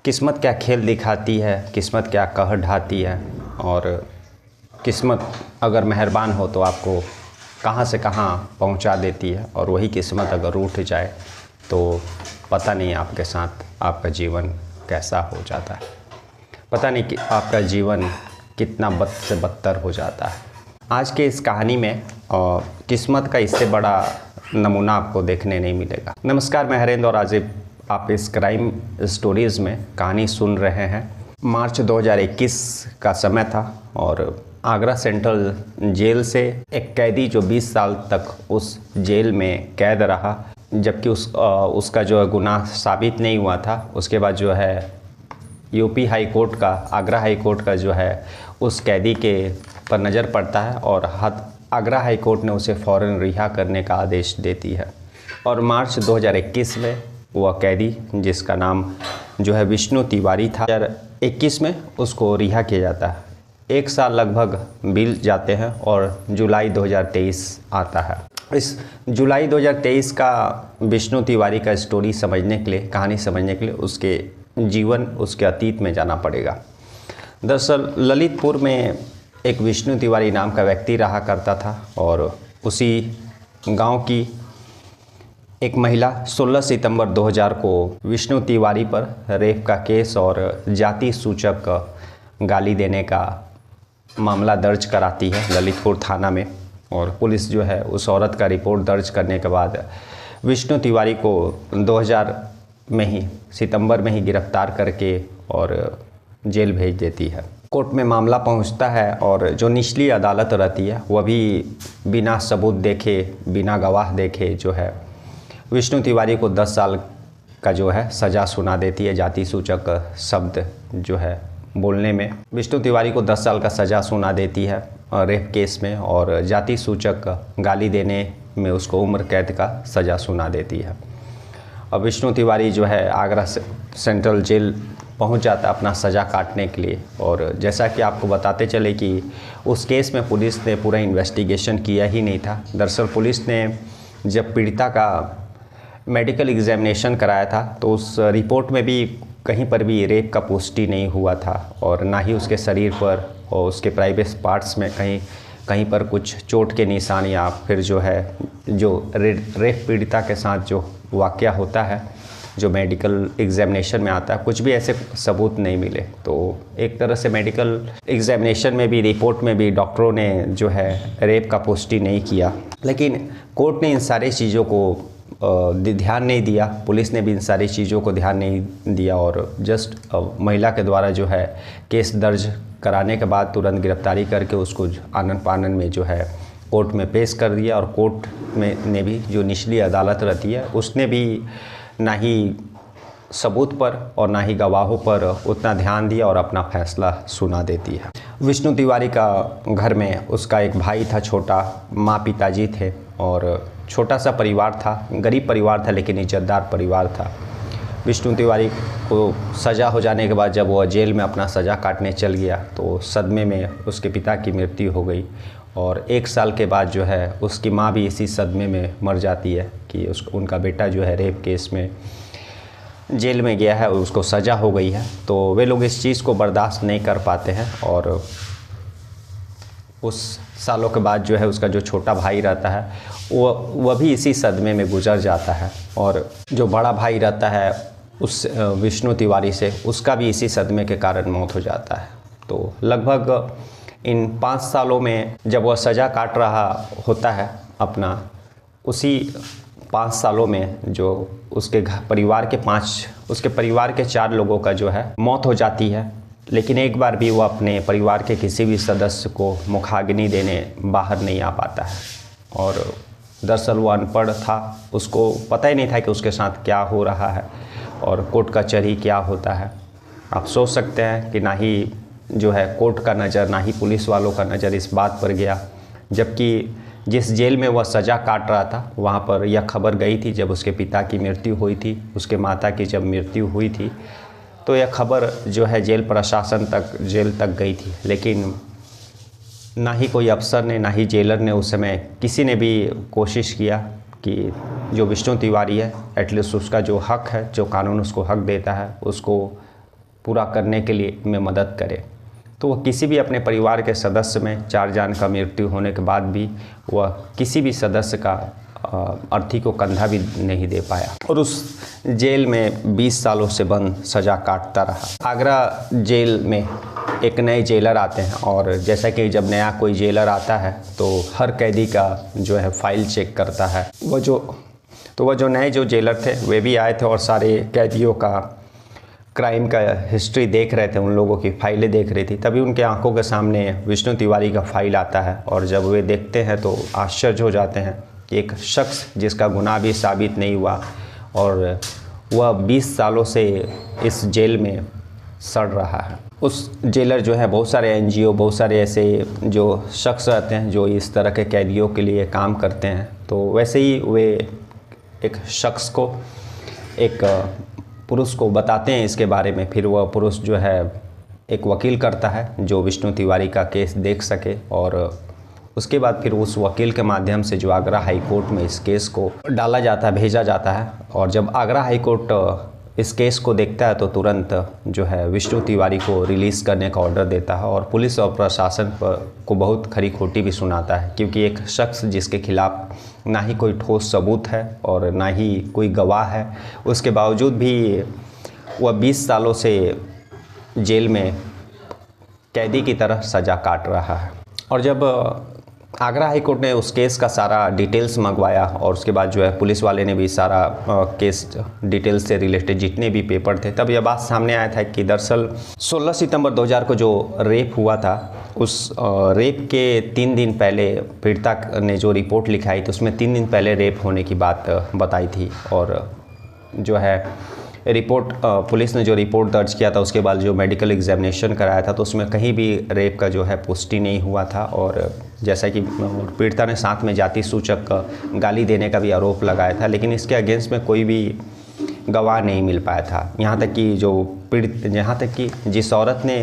किस्मत क्या खेल दिखाती है, किस्मत क्या कहर ढाती है। और किस्मत अगर मेहरबान हो तो आपको कहाँ से कहाँ पहुंचा देती है, और वही किस्मत अगर रूठ जाए तो पता नहीं आपके साथ आपका जीवन कैसा हो जाता है, पता नहीं कि आपका जीवन कितना बद से बदतर हो जाता है। आज के इस कहानी में किस्मत का इससे बड़ा नमूना आपको देखने नहीं मिलेगा। नमस्कार, मैं हरेंद्र और आज आप इस क्राइम स्टोरीज़ में कहानी सुन रहे हैं। मार्च 2021 का समय था और आगरा सेंट्रल जेल से एक कैदी जो 20 साल तक उस जेल में कैद रहा, जबकि उसका जो है गुनाह साबित नहीं हुआ था। उसके बाद जो है यूपी हाई कोर्ट का, आगरा हाई कोर्ट का जो है उस कैदी के पर नज़र पड़ता है और आगरा हाई कोर्ट ने उसे फ़ौरन रिहा करने का आदेश देती है। और मार्च 2021 में वह कैदी, जिसका नाम जो है विष्णु तिवारी था, 2021 में उसको रिहा किया जाता है। एक साल लगभग बीत जाते हैं और जुलाई 2023 आता है। इस जुलाई 2023 का विष्णु तिवारी का स्टोरी समझने के लिए, कहानी समझने के लिए उसके जीवन, उसके अतीत में जाना पड़ेगा। दरअसल ललितपुर में एक विष्णु तिवारी नाम का व्यक्ति रहा करता था और उसी गांव की एक महिला 16 सितंबर 2000 को विष्णु तिवारी पर रेप का केस और जाति सूचक गाली देने का मामला दर्ज कराती है ललितपुर थाना में। और पुलिस जो है उस औरत का रिपोर्ट दर्ज करने के बाद विष्णु तिवारी को 2000 में ही, सितंबर में ही गिरफ्तार करके और जेल भेज देती है। कोर्ट में मामला पहुंचता है और जो निचली अदालत रहती है वह भी बिना सबूत देखे, बिना गवाह देखे जो है विष्णु तिवारी को 10 साल का जो है सज़ा सुना देती है। जाति सूचक शब्द जो है बोलने में विष्णु तिवारी को 10 साल का सज़ा सुना देती है रेप केस में, और जाति सूचक गाली देने में उसको उम्र कैद का सज़ा सुना देती है। अब विष्णु तिवारी जो है आगरा सेंट्रल जेल पहुंच जाता अपना सज़ा काटने के लिए। और जैसा कि आपको बताते चले कि उस केस में पुलिस ने पूरा इन्वेस्टिगेशन किया ही नहीं था। दरअसल पुलिस ने जब पीड़िता का मेडिकल एग्जामिनेशन कराया था तो उस रिपोर्ट में भी कहीं पर भी रेप का पुष्टि नहीं हुआ था, और ना ही उसके शरीर पर और उसके प्राइवेट पार्ट्स में कहीं पर कुछ चोट के निशान या फिर जो है जो रेप पीड़िता के साथ जो वाक़या होता है जो मेडिकल एग्जामिनेशन में आता है, कुछ भी ऐसे सबूत नहीं मिले। तो एक तरह से मेडिकल एग्जामिनेशन में भी, रिपोर्ट में भी डॉक्टरों ने जो है रेप का पुष्टि नहीं किया। लेकिन कोर्ट ने इन सारी चीज़ों को ध्यान नहीं दिया, पुलिस ने भी इन सारी चीज़ों को ध्यान नहीं दिया और जस्ट महिला के द्वारा जो है केस दर्ज कराने के बाद तुरंत गिरफ्तारी करके उसको आनन फानन में जो है कोर्ट में पेश कर दिया। और कोर्ट में ने भी, जो निचली अदालत रहती है, उसने भी ना ही सबूत पर और ना ही गवाहों पर उतना ध्यान दिया और अपना फैसला सुना देती है। विष्णु तिवारी का घर में उसका एक भाई था छोटा, माँ पिताजी थे और छोटा सा परिवार था, गरीब परिवार था लेकिन इज्जतदार परिवार था। विष्णु तिवारी को सज़ा हो जाने के बाद जब वह जेल में अपना सज़ा काटने चल गया तो सदमे में उसके पिता की मृत्यु हो गई, और 1 साल के बाद जो है उसकी माँ भी इसी सदमे में मर जाती है कि उनका बेटा जो है रेप केस में जेल में गया है और उसको सज़ा हो गई है। तो वे लोग इस चीज़ को बर्दाश्त नहीं कर पाते हैं और उस सालों के बाद जो है उसका जो छोटा भाई रहता है वह भी इसी सदमे में गुजर जाता है, और जो बड़ा भाई रहता है उस विष्णु तिवारी से, उसका भी इसी सदमे के कारण मौत हो जाता है। तो लगभग इन 5 सालों में जब वह सज़ा काट रहा होता है अपना, उसी 5 सालों में जो उसके परिवार के 4 लोगों का जो है मौत हो जाती है। लेकिन एक बार भी वो अपने परिवार के किसी भी सदस्य को मुखाग्नि देने बाहर नहीं आ पाता है। और दरअसल वो अनपढ़ था, उसको पता ही नहीं था कि उसके साथ क्या हो रहा है और कोर्ट कचहरी क्या होता है। आप सोच सकते हैं कि ना ही जो है कोर्ट का नज़र, ना ही पुलिस वालों का नज़र इस बात पर गया, जबकि जिस जेल में वह सज़ा काट रहा था वहाँ पर यह खबर गई थी जब उसके पिता की मृत्यु हुई थी, उसके माता की जब मृत्यु हुई थी, तो यह खबर जो है जेल प्रशासन तक, जेल तक गई थी। लेकिन ना ही कोई अफसर ने, ना ही जेलर ने उस समय किसी ने भी कोशिश किया कि जो विष्णु तिवारी है एटलीस्ट उसका जो हक है, जो कानून उसको हक देता है, उसको पूरा करने के लिए में मदद करे। तो वह किसी भी अपने परिवार के सदस्य में 4 जान का मृत्यु होने के बाद भी वह किसी भी सदस्य का अर्थी को कंधा भी नहीं दे पाया और उस जेल में 20 सालों से बंद सज़ा काटता रहा। आगरा जेल में एक नए जेलर आते हैं और जैसा कि जब नया कोई जेलर आता है तो हर कैदी का जो है फाइल चेक करता है। वह जो नए जो जेलर थे वे भी आए थे और सारे कैदियों का क्राइम का हिस्ट्री देख रहे थे, उन लोगों की फाइलें देख रही थी। तभी उनके आंखों के सामने विष्णु तिवारी का फाइल आता है और जब वे देखते हैं तो आश्चर्य हो जाते हैं कि एक शख्स जिसका गुनाह भी साबित नहीं हुआ और वह 20 सालों से इस जेल में सड़ रहा है। उस जेलर जो है बहुत सारे NGO, बहुत सारे ऐसे जो शख्स रहते हैं जो इस तरह के कैदियों के लिए काम करते हैं, तो वैसे ही वे एक शख्स को, एक पुरुष को बताते हैं इसके बारे में। फिर वह पुरुष जो है एक वकील करता है जो विष्णु तिवारी का केस देख सके और उसके बाद फिर उस वकील के माध्यम से जो आगरा हाई कोर्ट में इस केस को डाला जाता है, भेजा जाता है। और जब आगरा हाई कोर्ट इस केस को देखता है तो तुरंत जो है विष्णु तिवारी को रिलीज़ करने का ऑर्डर देता है और पुलिस और प्रशासन को बहुत खरी खोटी भी सुनाता है, क्योंकि एक शख्स जिसके खिलाफ ना ही कोई ठोस सबूत है और ना ही कोई गवाह है, उसके बावजूद भी वह 20 सालों से जेल में कैदी की तरह सज़ा काट रहा है। और जब आगरा हाई कोर्ट ने उस केस का सारा डिटेल्स मंगवाया और उसके बाद जो है पुलिस वाले ने भी सारा केस डिटेल्स से रिलेटेड जितने भी पेपर थे, तब यह बात सामने आया था कि दरअसल 16 सितंबर 2000 को जो रेप हुआ था, उस रेप के 3 दिन पहले पीड़िता ने जो रिपोर्ट लिखाई तो उसमें 3 दिन पहले रेप होने की बात बताई थी। और जो है रिपोर्ट, पुलिस ने जो रिपोर्ट दर्ज किया था उसके बाद जो मेडिकल एग्जामिनेशन कराया था तो उसमें कहीं भी रेप का जो है पुष्टि नहीं हुआ था। और जैसा कि पीड़िता ने साथ में जाति सूचक गाली देने का भी आरोप लगाया था, लेकिन इसके अगेंस्ट में कोई भी गवाह नहीं मिल पाया था। यहाँ तक कि जिस औरत ने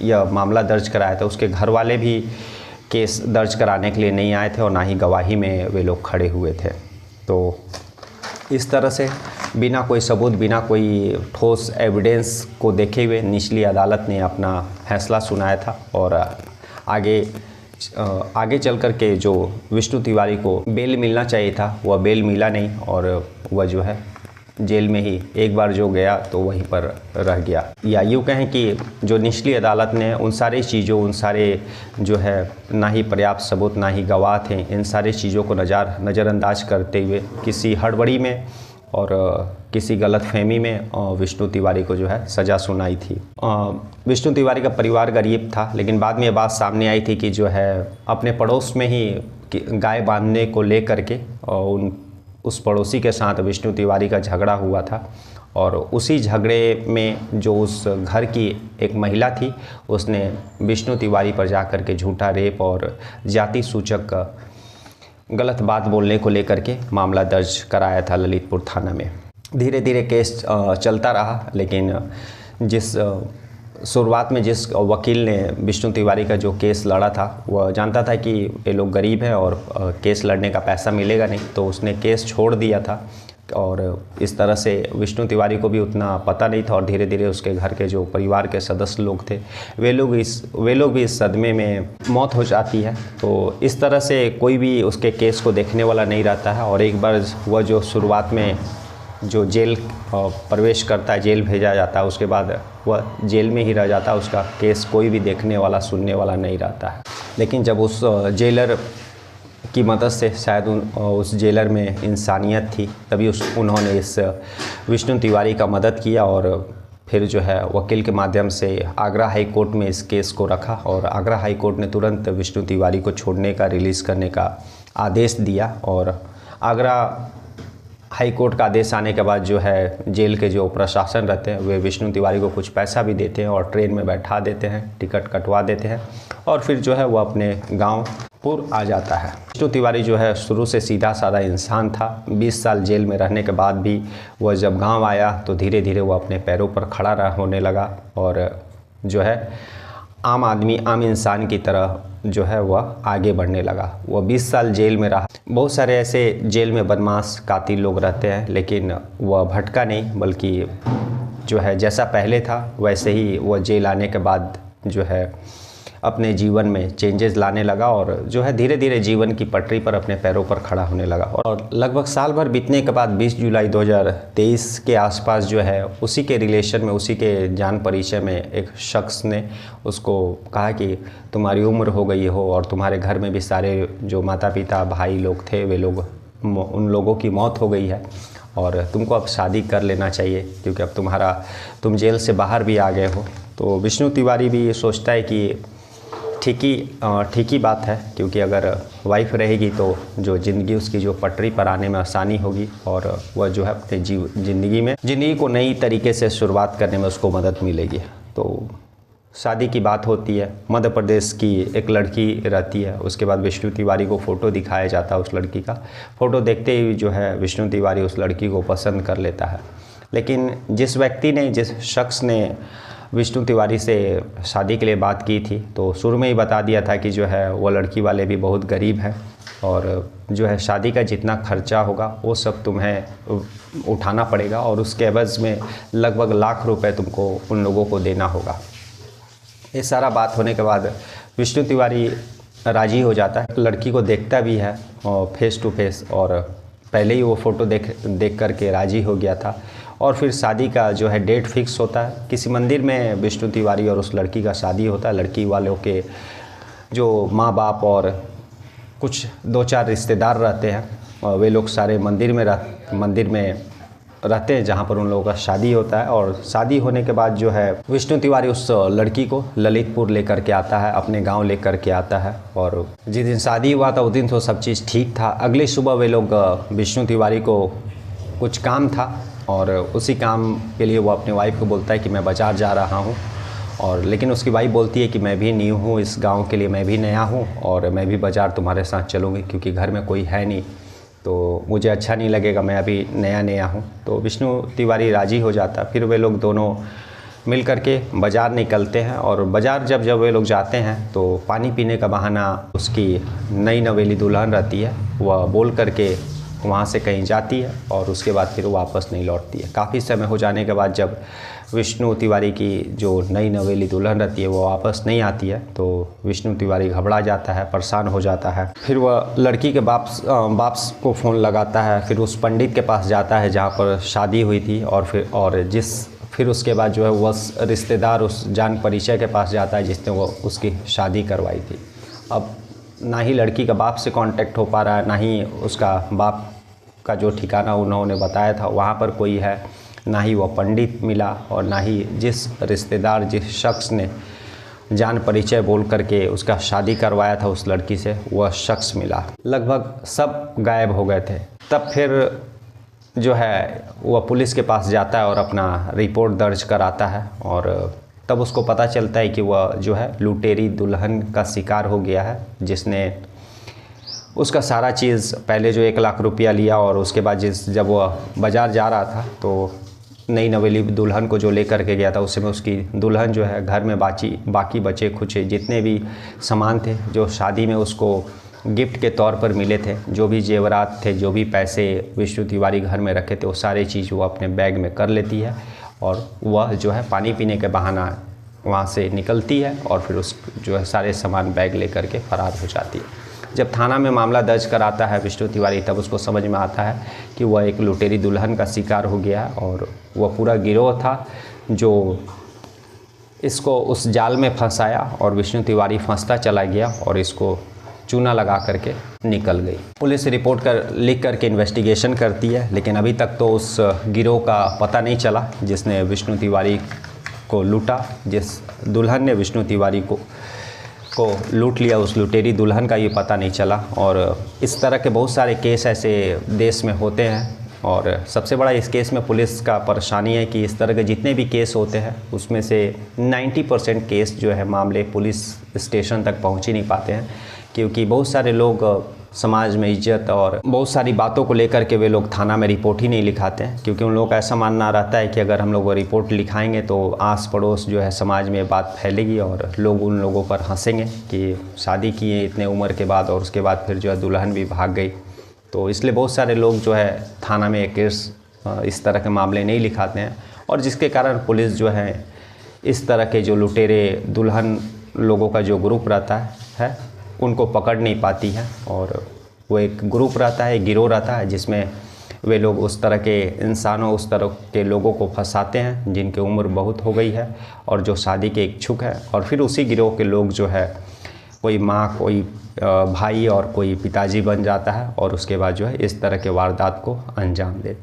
यह मामला दर्ज कराया था उसके घर वाले भी केस दर्ज कराने के लिए नहीं आए थे और ना ही गवाही में वे लोग खड़े हुए थे। तो इस तरह से बिना कोई सबूत, बिना कोई ठोस एविडेंस को देखे हुए निचली अदालत ने अपना फैसला सुनाया था। और आगे चल कर के जो विष्णु तिवारी को बेल मिलना चाहिए था वह बेल मिला नहीं और वह जो है जेल में ही एक बार जो गया तो वहीं पर रह गया। या यूँ कहें कि जो निचली अदालत ने उन सारी चीज़ों, उन सारे जो है ना ही पर्याप्त सबूत ना ही गवाह थे, इन सारी चीज़ों को नज़रअंदाज करते हुए किसी हड़बड़ी में और किसी गलतफहमी में विष्णु तिवारी को जो है सज़ा सुनाई थी। विष्णु तिवारी का परिवार गरीब था, लेकिन बाद में ये बात सामने आई थी कि जो है अपने पड़ोस में ही गाय बांधने को लेकर के उस पड़ोसी के साथ विष्णु तिवारी का झगड़ा हुआ था और उसी झगड़े में जो उस घर की एक महिला थी उसने विष्णु तिवारी पर जाकर के झूठा रेप और जाति सूचक गलत बात बोलने को लेकर के मामला दर्ज कराया था ललितपुर थाना में। धीरे धीरे केस चलता रहा, लेकिन शुरुआत में जिस वकील ने विष्णु तिवारी का जो केस लड़ा था वह जानता था कि ये लोग गरीब हैं और केस लड़ने का पैसा मिलेगा नहीं, तो उसने केस छोड़ दिया था। और इस तरह से विष्णु तिवारी को भी उतना पता नहीं था और धीरे धीरे उसके घर के जो परिवार के सदस्य लोग थे वे लोग भी इस सदमे में मौत हो जाती है। तो इस तरह से कोई भी उसके केस को देखने वाला नहीं रहता है। और एक बार वह जो शुरुआत में जो जेल प्रवेश करता है, जेल भेजा जाता है, उसके बाद वह जेल में ही रह जाता है, उसका केस कोई भी देखने वाला सुनने वाला नहीं रहता है। लेकिन जब उस जेलर की मदद से, शायद उस जेलर में इंसानियत थी, तभी उन्होंने इस विष्णु तिवारी का मदद किया और फिर जो है वकील के माध्यम से आगरा हाई कोर्ट में इस केस को रखा और आगरा हाई कोर्ट ने तुरंत विष्णु तिवारी को छोड़ने का, रिलीज़ करने का आदेश दिया। और आगरा हाई कोर्ट का आदेश आने के बाद जो है जेल के जो प्रशासन रहते हैं वे विष्णु तिवारी को कुछ पैसा भी देते हैं और ट्रेन में बैठा देते हैं, टिकट कटवा देते हैं और फिर जो है वो अपने गांव पुर आ जाता है। विष्णु तिवारी जो है शुरू से सीधा साधा इंसान था। 20 साल जेल में रहने के बाद भी वह जब गांव आया तो धीरे धीरे वो अपने पैरों पर खड़ा होने लगा और जो है आम आदमी, आम इंसान की तरह जो है वह आगे बढ़ने लगा। वह 20 साल जेल में रहा। बहुत सारे ऐसे जेल में बदमाश, कातिल लोग रहते हैं, लेकिन वह भटका नहीं, बल्कि जो है जैसा पहले था वैसे ही वह जेल आने के बाद जो है अपने जीवन में चेंजेस लाने लगा और जो है धीरे धीरे जीवन की पटरी पर अपने पैरों पर खड़ा होने लगा। और लगभग साल भर बीतने के बाद 20 जुलाई 2023 के आसपास जो है उसी के रिलेशन में, उसी के जान परिचय में एक शख्स ने उसको कहा कि तुम्हारी उम्र हो गई हो और तुम्हारे घर में भी सारे जो माता पिता भाई लोग थे वे लोग, उन लोगों की मौत हो गई है और तुमको अब शादी कर लेना चाहिए क्योंकि अब तुम जेल से बाहर भी आ गए हो। तो विष्णु तिवारी भी सोचता है कि ठीक ही बात है, क्योंकि अगर वाइफ रहेगी तो जो ज़िंदगी उसकी जो पटरी पर आने में आसानी होगी और वह जो है अपने ज़िंदगी को नई तरीके से शुरुआत करने में उसको मदद मिलेगी। तो शादी की बात होती है, मध्य प्रदेश की एक लड़की रहती है, उसके बाद विष्णु तिवारी को फ़ोटो दिखाया जाता है उस लड़की का। फ़ोटो देखते ही जो है विष्णु तिवारी उस लड़की को पसंद कर लेता है। लेकिन जिस शख्स ने विष्णु तिवारी से शादी के लिए बात की थी तो शुरू में ही बता दिया था कि जो है वो लड़की वाले भी बहुत गरीब हैं और जो है शादी का जितना खर्चा होगा वो सब तुम्हें उठाना पड़ेगा और उसके एवज़ में लगभग लाख रुपए तुमको उन लोगों को देना होगा। ये सारा बात होने के बाद विष्णु तिवारी राज़ी हो जाता है, लड़की को देखता भी है और फेस टू फेस, और पहले ही वो फ़ोटो देख करके राज़ी हो गया था। और फिर शादी का जो है डेट फिक्स होता है, किसी मंदिर में विष्णु तिवारी और उस लड़की का शादी होता है। लड़की वालों के जो माँ बाप और कुछ 2-4 रिश्तेदार रहते हैं और वे लोग सारे मंदिर में रहते हैं जहाँ पर उन लोगों का शादी होता है। और शादी होने के बाद जो है विष्णु तिवारी उस लड़की को ललितपुर लेकर के आता है, अपने गांव लेकर के आता है। और जिस दिन शादी हुआ था उस दिन तो सब चीज़ ठीक था। अगले सुबह वे लोग विष्णु तिवारी को कुछ काम था और उसी काम के लिए वो अपने वाइफ को बोलता है कि मैं बाज़ार जा रहा हूँ, और लेकिन उसकी वाइफ बोलती है कि मैं भी न्यू हूँ इस गांव के लिए, मैं भी नया हूँ और मैं भी बाज़ार तुम्हारे साथ चलूँगी क्योंकि घर में कोई है नहीं, तो मुझे अच्छा नहीं लगेगा, मैं अभी नया हूँ। तो विष्णु तिवारी राज़ी हो जाता। फिर वे लोग दोनों मिल करके बाज़ार निकलते हैं और बाज़ार जब वे लोग जाते हैं तो पानी पीने का बहाना उसकी नई नवेली दुल्हन रहती है, वह बोल करके वहाँ से कहीं जाती है और उसके बाद फिर वापस नहीं लौटती है। काफ़ी समय हो जाने के बाद जब विष्णु तिवारी की जो नई नवेली दुल्हन रहती है वो वापस नहीं आती है तो विष्णु तिवारी घबरा जाता है, परेशान हो जाता है। फिर वह लड़की के बाप को फ़ोन लगाता है, फिर उस पंडित के पास जाता है जहाँ पर शादी हुई थी और फिर उसके बाद जो है वह रिश्तेदार उस जान परिचय के पास जाता है जिसने वो उसकी शादी करवाई थी। अब ना ही लड़की का बाप से कांटेक्ट हो पा रहा है, ना ही उसका बाप का जो ठिकाना उन्होंने बताया था वहाँ पर कोई है, ना ही वह पंडित मिला और ना ही जिस शख्स ने जान परिचय बोल करके उसका शादी करवाया था उस लड़की से, वह शख्स मिला। लगभग सब गायब हो गए थे। तब फिर जो है वह पुलिस के पास जाता है और अपना रिपोर्ट दर्ज कराता है और तब उसको पता चलता है कि वह जो है लुटेरी दुल्हन का शिकार हो गया है, जिसने उसका सारा चीज़ पहले जो 1 लाख रुपया लिया और उसके बाद जब वह बाज़ार जा रहा था तो नई नवेली दुल्हन को जो लेकर के गया था उसमें उसकी दुल्हन जो है घर में बाकी बचे खुचे जितने भी सामान थे जो शादी में उसको गिफ्ट के तौर पर मिले थे, जो भी जेवरात थे, जो भी पैसे विष्णु तिवारी घर में रखे थे, वो सारी चीज़ वो अपने बैग में कर लेती है और वह जो है पानी पीने के बहाना वहाँ से निकलती है और फिर उस जो है सारे सामान बैग लेकर के फरार हो जाती है। जब थाना में मामला दर्ज कराता है विष्णु तिवारी तब उसको समझ में आता है कि वह एक लुटेरी दुल्हन का शिकार हो गया और वह पूरा गिरोह था जो इसको उस जाल में फंसाया और विष्णु तिवारी फंसता चला गया और इसको चूना लगा करके निकल गई। पुलिस रिपोर्ट लिख करके इन्वेस्टिगेशन करती है, लेकिन अभी तक तो उस गिरोह का पता नहीं चला जिसने विष्णु तिवारी को लूटा। जिस दुल्हन ने विष्णु तिवारी को लूट लिया उस लुटेरी दुल्हन का ये पता नहीं चला। और इस तरह के बहुत सारे केस ऐसे देश में होते हैं और सबसे बड़ा इस केस में पुलिस का परेशानी है कि इस तरह के जितने भी केस होते हैं उसमें से 90% केस जो है मामले पुलिस स्टेशन तक पहुंच ही नहीं पाते हैं, क्योंकि बहुत सारे लोग समाज में इज्जत और बहुत सारी बातों को लेकर के वे लोग थाना में रिपोर्ट ही नहीं लिखाते हैं, क्योंकि उन लोगों का ऐसा मानना रहता है कि अगर हम लोग रिपोर्ट लिखाएंगे तो आस पड़ोस जो है समाज में बात फैलेगी और लोग उन लोगों पर हंसेंगे कि शादी किए इतने उम्र के बाद और उसके बाद फिर जो है दुल्हन भी भाग गई। तो इसलिए बहुत सारे लोग जो है थाना में केस इस तरह के मामले नहीं लिखाते हैं और जिसके कारण पुलिस जो है इस तरह के जो लुटेरे दुल्हन लोगों का जो ग्रुप रहता है उनको पकड़ नहीं पाती है। और वो एक ग्रुप रहता है, गिरोह रहता है, जिसमें वे लोग उस तरह के इंसानों, उस तरह के लोगों को फंसाते हैं जिनकी उम्र बहुत हो गई है और जो शादी के इच्छुक है। और फिर उसी गिरोह के लोग जो है कोई माँ, कोई भाई और कोई पिताजी बन जाता है और उसके बाद जो है इस तरह के वारदात को अंजाम देता है।